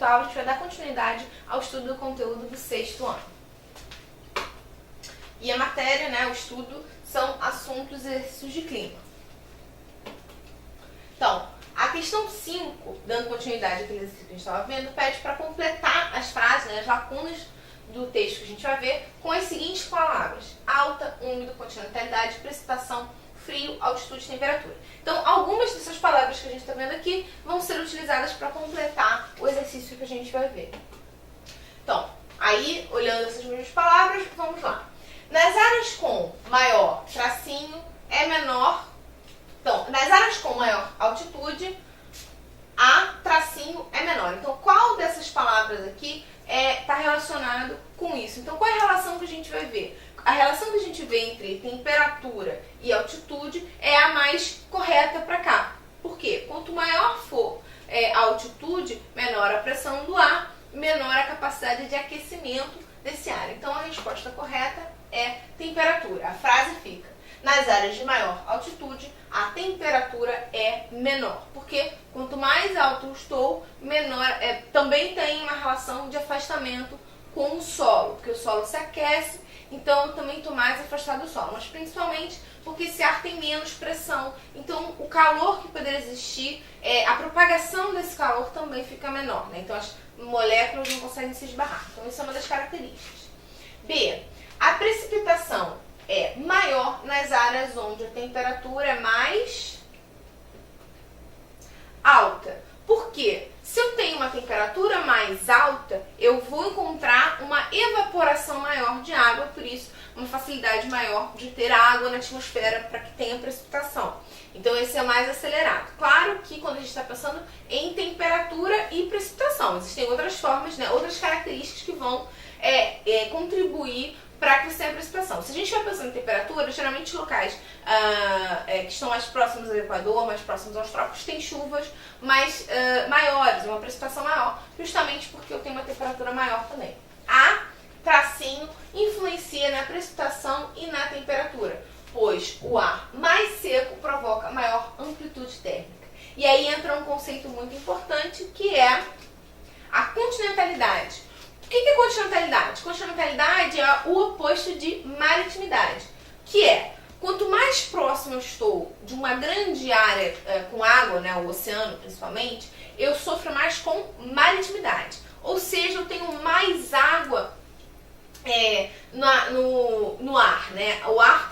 virtual, a gente vai dar continuidade ao estudo do conteúdo do 6º ano. E a matéria, né, o estudo, são assuntos e exercícios de clima. Então, a questão 5, dando continuidade àquele exercício que a gente estava vendo, pede para completar as frases, né, as lacunas do texto que a gente vai ver, com as seguintes palavras: alta, úmido, continentalidade, precipitação, frio, altitude e temperatura. Então, algumas dessas palavras que a gente está vendo aqui vão ser utilizadas para completar o exercício que a gente vai ver. Então, aí, olhando essas mesmas palavras, vamos lá. Nas áreas com maior tracinho, é menor. Então, nas áreas com maior altitude, a tracinho é menor. Então, qual dessas palavras aqui está relacionado com isso? Então, qual é a relação que a gente vai ver? A relação que a gente vê entre temperatura e altitude é a mais correta para cá. Por quê? Quanto maior for a altitude, menor a pressão do ar, menor a capacidade de aquecimento desse ar. Então, a resposta correta é temperatura. A frase fica: nas áreas de maior altitude, a temperatura é menor. Porque quanto mais alto eu estou, menor também tem uma relação de afastamento com o solo. Porque o solo se aquece, então eu também estou mais afastado do solo. Mas principalmente porque esse ar tem menos pressão. Então o calor que poderia existir, a propagação desse calor também fica menor, né? Então as moléculas não conseguem se esbarrar. Então isso é uma das características. B. A precipitação é maior nas áreas onde a temperatura é mais alta. Por quê? Se eu tenho uma temperatura mais alta, eu vou encontrar uma evaporação maior de água, por isso uma facilidade maior de ter água na atmosfera para que tenha precipitação. Então esse é mais acelerado. Claro que quando a gente está pensando em temperatura e precipitação, existem outras formas, né, outras características que vão contribuir para que você tenha precipitação. Se a gente vai pensando em temperatura, geralmente locais que estão mais próximos ao Equador, mais próximos aos trópicos, tem chuvas mais maiores, uma precipitação maior, justamente porque eu tenho uma temperatura maior também. A tracinho influencia na precipitação e na temperatura, pois o ar mais seco provoca maior amplitude térmica. E aí entra um conceito muito importante, que é a continentalidade. O que é continentalidade? Continentalidade é o oposto de maritimidade, que é: quanto mais próximo eu estou de uma grande área com água, né, o oceano principalmente, eu sofro mais com maritimidade. Ou seja, eu tenho mais água no ar, né? O ar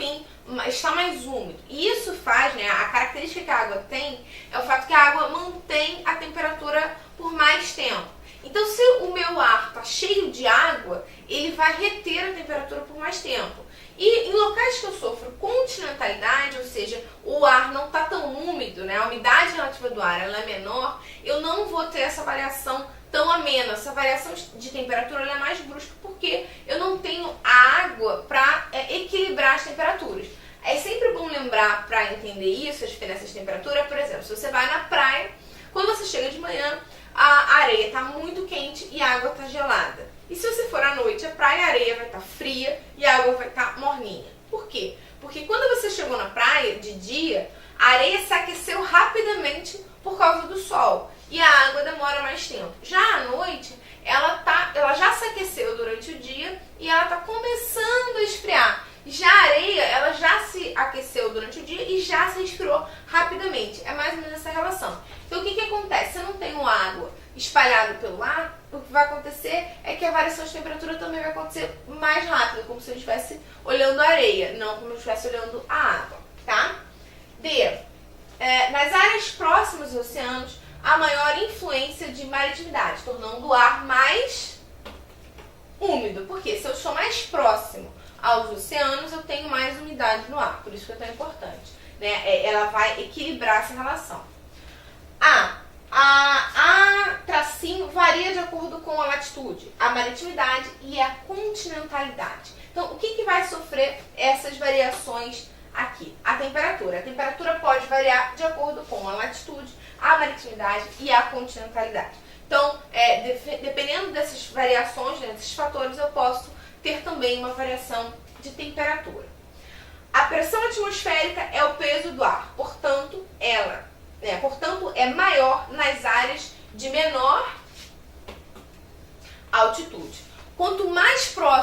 está mais úmido. E isso faz, né, a característica que a água tem é o fato que a água mantém a temperatura por mais tempo. Então, se o meu ar está cheio de água, ele vai reter a temperatura por mais tempo. E em locais que eu sofro continentalidade, ou seja, o ar não está tão úmido, né, a umidade relativa do ar ela é menor, eu não vou ter essa variação tão amena. Essa variação de temperatura ela é mais brusca porque eu não tenho a água para equilibrar as temperaturas. É sempre bom lembrar, para entender isso, a diferença de temperatura. Por exemplo, se você vai na praia, quando você chega de manhã, a areia está muito quente e a água está gelada. E se você for à noite, a areia vai estar fria e a água vai estar morninha. Por quê? Porque quando você chegou na praia de dia, a areia se aqueceu rapidamente por causa do sol e a água demora mais tempo. Já à noite, ela já se aqueceu durante o dia e ela está começando a esfriar. Já a areia, ela já se aqueceu durante o dia e já se esfriou rapidamente. É mais ou menos essa relação. Então, o que acontece? Se eu não tenho água espalhada pelo ar, o que vai acontecer é que a variação de temperatura também vai acontecer mais rápido, como se eu estivesse olhando a areia, não como se eu estivesse olhando a água, tá? D. Nas áreas próximas aos oceanos, há maior influência de maritimidade, tornando o ar mais úmido. Porque se eu estou mais próximo aos oceanos, eu tenho mais umidade no ar, por isso que é tão importante, né? Ela vai equilibrar essa relação. A tracinho varia de acordo com a latitude, a maritimidade e a continentalidade. Então, o que vai sofrer essas variações aqui? A temperatura. A temperatura pode variar de acordo com a latitude, a maritimidade e a continentalidade. Então, dependendo dessas variações, né, desses fatores, eu posso ter também uma variação de temperatura. A pressão atmosférica é o peso do ar, portanto, é maior nas áreas de menor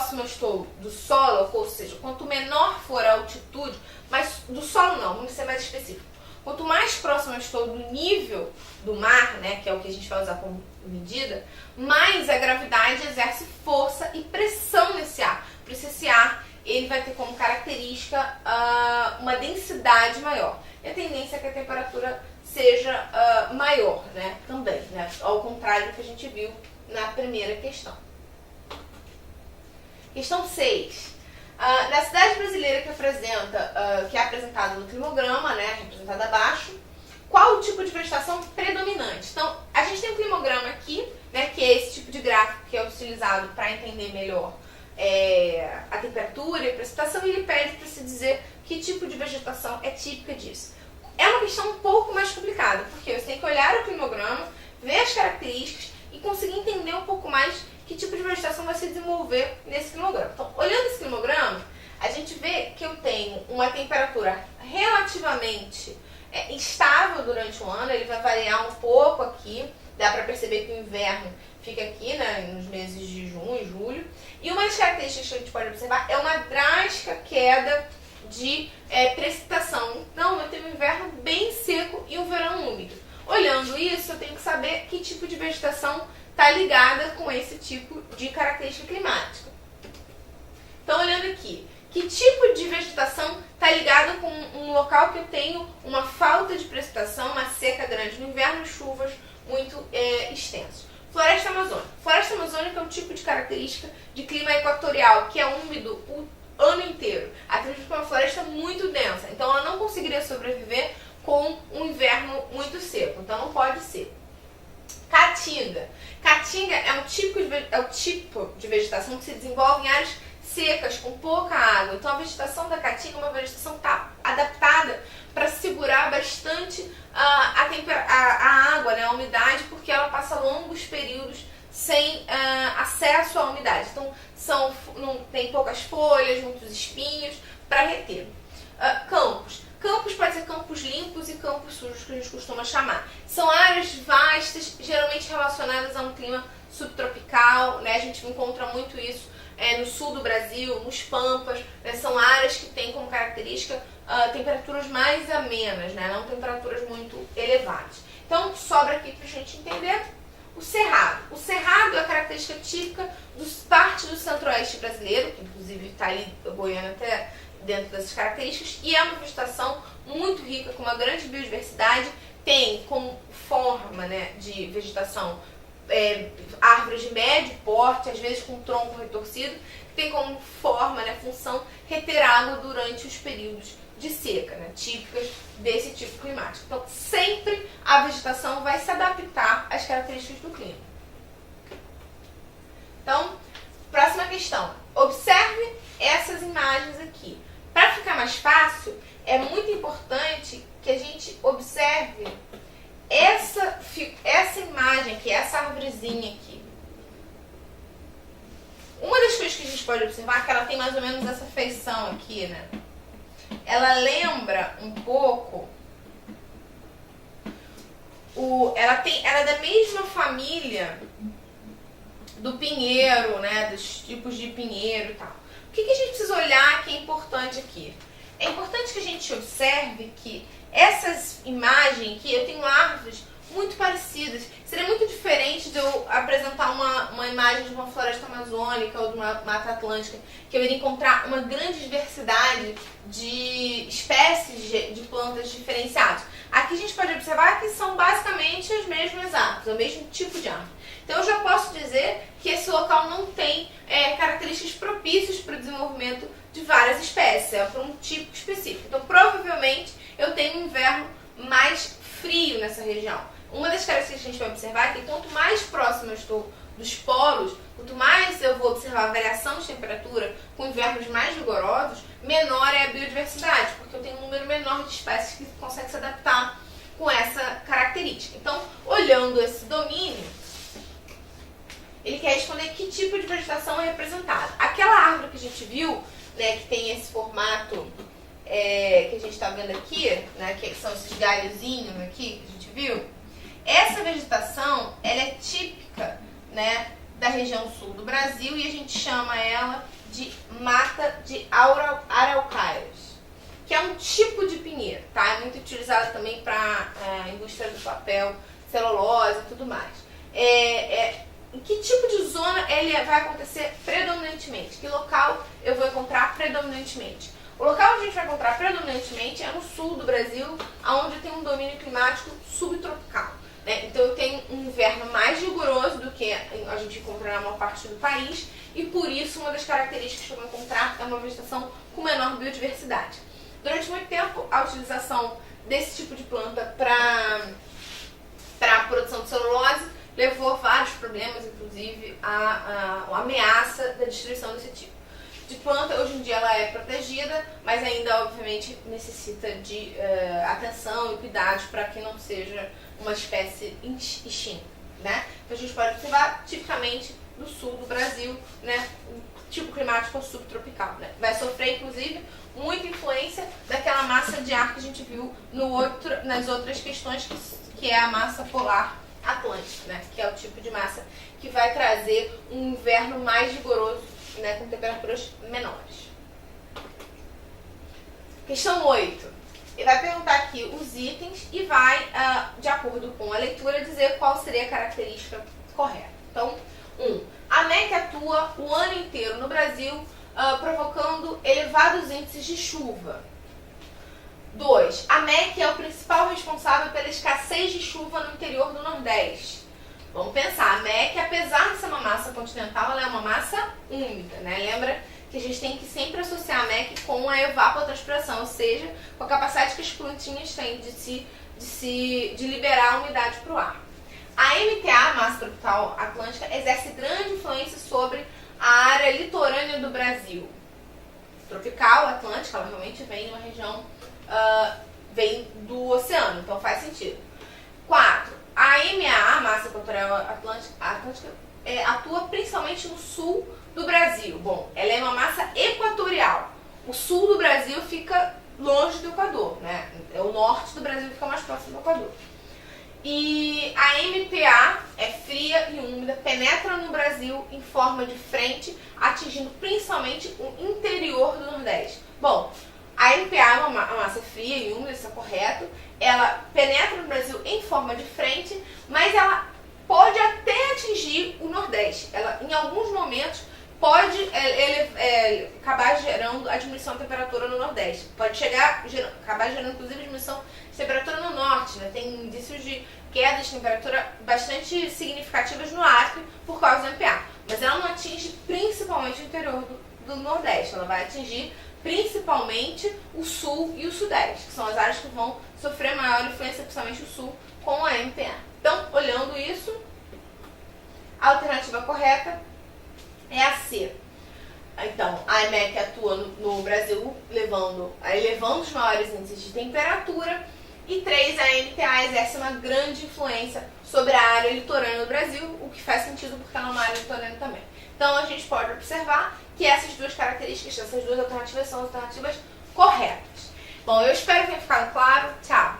próximo eu estou do solo, ou seja, quanto menor for a altitude, mas do solo não, vamos ser mais específico. Quanto mais próximo eu estou do nível do mar, né, que é o que a gente vai usar como medida, mais a gravidade exerce força e pressão nesse ar. Por isso esse ar ele vai ter como característica uma densidade maior. E a tendência é que a temperatura seja maior, né, também, né, ao contrário do que a gente viu na primeira questão. Questão 6. Na cidade brasileira que é apresentada no climograma, né, representada abaixo, qual o tipo de vegetação predominante? Então, a gente tem um climograma aqui, né, que é esse tipo de gráfico que é utilizado para entender melhor a temperatura e a precipitação, e ele pede para se dizer que tipo de vegetação é típica disso. É uma questão um pouco mais complicada, porque você tem que olhar o climograma, ver as características e conseguir entender um pouco mais que tipo de vegetação vai se desenvolver nesse climograma. Então, olhando esse climograma, a gente vê que eu tenho uma temperatura relativamente estável durante o ano, ele vai variar um pouco aqui, dá para perceber que o inverno fica aqui, né, nos meses de junho e julho, e uma das características que a gente pode observar é uma drástica queda de precipitação. Então, eu tenho um inverno bem seco e um verão úmido. Olhando isso, eu tenho que saber que tipo de vegetação está ligada com esse tipo de característica climática. Então, olhando aqui, que tipo de vegetação está ligada com um local que eu tenho uma falta de precipitação, uma seca grande no inverno e chuvas muito extensas? Floresta amazônica. Floresta amazônica é um tipo de característica de clima equatorial, que é úmido o ano inteiro, atribuído por uma floresta muito densa. Então, ela não conseguiria sobreviver com um inverno muito seco. Então, não pode ser. Caatinga. Caatinga é o tipo de vegetação que se desenvolve em áreas secas, com pouca água. Então, a vegetação da caatinga é uma vegetação que está adaptada para segurar bastante a água, né, a umidade, porque ela passa longos períodos sem acesso à umidade. Então, tem poucas folhas, muitos espinhos para reter. Campos. Campos pode ser campos limpos e campos sujos, que a gente costuma chamar. São áreas vastas, geralmente relacionadas a um clima subtropical, né? A gente encontra muito isso no sul do Brasil, nos Pampas, né? São áreas que têm como característica temperaturas mais amenas, né? Não temperaturas muito elevadas. Então, sobra aqui para a gente entender o cerrado. O cerrado é a característica típica parte do centro-oeste brasileiro, que inclusive está ali boiando até dentro dessas características, e é uma vegetação muito rica, com uma grande biodiversidade, tem como forma, né, de vegetação árvores de médio porte, às vezes com tronco retorcido, que tem como forma, né, função, reter água durante os períodos de seca, né, típicas desse tipo climático. Então, sempre a vegetação vai se adaptar às características do clima. Então, próxima questão. Observe essas imagens aqui. Para ficar mais fácil, é muito importante que a gente observe essa imagem aqui, essa arvorezinha aqui. Uma das coisas que a gente pode observar é que ela tem mais ou menos essa feição aqui, né? Ela lembra um pouco ela é da mesma família do pinheiro, né? Dos tipos de pinheiro e tal. O que a gente precisa olhar que é importante aqui? É importante que a gente observe que essas imagens aqui, eu tenho árvores muito parecidas. Seria muito diferente de eu apresentar uma imagem de uma floresta amazônica ou de uma mata atlântica, que eu iria encontrar uma grande diversidade de espécies de plantas diferenciadas. Aqui a gente pode observar que são basicamente as mesmas árvores, o mesmo tipo de árvore. Então eu já posso dizer que esse local não tem características propícias para o desenvolvimento de várias espécies, é para um tipo específico. Então provavelmente eu tenho um inverno mais frio nessa região. Uma das características que a gente vai observar é que quanto mais próximo eu estou dos polos, quanto mais eu vou observar a variação de temperatura com invernos mais rigorosos, menor é a biodiversidade, porque eu tenho um número menor de espécies que conseguem se adaptar com essa característica. Então, olhando esse domínio, ele quer responder que tipo de vegetação é representada. Aquela árvore que a gente viu, né, que tem esse formato que a gente está vendo aqui, né, que são esses galhozinhos aqui que a gente viu, essa vegetação ela é típica, né, da região sul do Brasil e a gente chama ela de mata de araucárias, que é um tipo de pinheiro, tá? É muito utilizado também para indústria do papel, celulose e tudo mais. Em que tipo de zona ele vai acontecer predominantemente? Que local eu vou encontrar predominantemente? O local onde a gente vai encontrar predominantemente é no sul do Brasil, onde tem um domínio climático subtropical. Então eu tenho um inverno mais rigoroso do que a gente encontra na maior parte do país, e por isso uma das características que eu vou encontrar é uma vegetação com menor biodiversidade. Durante muito tempo, a utilização desse tipo de planta para a produção de celulose levou a vários problemas, inclusive a ameaça da destruição desse tipo de planta. Hoje em dia ela é protegida, mas ainda obviamente necessita de atenção e cuidados para que não seja uma espécie extinta, né? Então a gente pode observar tipicamente no sul do Brasil, né, um tipo climático subtropical, né? Vai sofrer inclusive muita influência daquela massa de ar que a gente viu nas outras questões, que é a massa polar atlântica, né? Que é o tipo de massa que vai trazer um inverno mais rigoroso, né, com temperaturas menores. Questão 8. Ele vai perguntar aqui os itens e vai, de acordo com a leitura, dizer qual seria a característica correta. Então, 1. A MEC atua o ano inteiro no Brasil, provocando elevados índices de chuva. 2. A MEC é o principal responsável pela escassez de chuva no interior do Nordeste. Vamos pensar, a MEC, apesar de ser uma massa continental, ela é uma massa úmida, né? Lembra que a gente tem que sempre associar a MEC com a evapotranspiração, ou seja, com a capacidade que as plantinhas têm de liberar a umidade para o ar. A MTA, a massa tropical atlântica, exerce grande influência sobre a área litorânea do Brasil. Tropical, atlântica, ela realmente vem de uma região, vem do oceano, então faz sentido. 4. A MAA, a massa equatorial atlântica, atua principalmente no sul do Brasil. Bom, ela é uma massa equatorial. O sul do Brasil fica longe do Equador, né? O norte do Brasil fica mais próximo do Equador. E a MPA é fria e úmida, penetra no Brasil em forma de frente, atingindo principalmente o interior do Nordeste. Bom, a MPA é uma massa fria e úmida, isso é correto. Ela penetra no Brasil em forma de frente, mas ela pode até atingir o Nordeste. Ela, em alguns momentos, pode acabar gerando a diminuição da temperatura no Nordeste. Pode acabar gerando, inclusive, a diminuição de temperatura no Norte, né? Tem indícios de quedas de temperatura bastante significativas no Acre por causa do MPA. Mas ela não atinge principalmente o interior do Nordeste. Ela vai atingir principalmente o Sul e o Sudeste, que são as áreas que vão sofrer maior influência, principalmente o Sul, com a MPA. Então, olhando isso, a alternativa correta é a C. Então, a MEC atua no Brasil elevando os maiores índices de temperatura. E 3, a MTA exerce uma grande influência sobre a área litorânea do Brasil, o que faz sentido porque ela é uma área litorânea também. Então, a gente pode observar que essas duas características, essas duas alternativas são alternativas corretas. Bom, eu espero que tenha ficado claro. Tchau!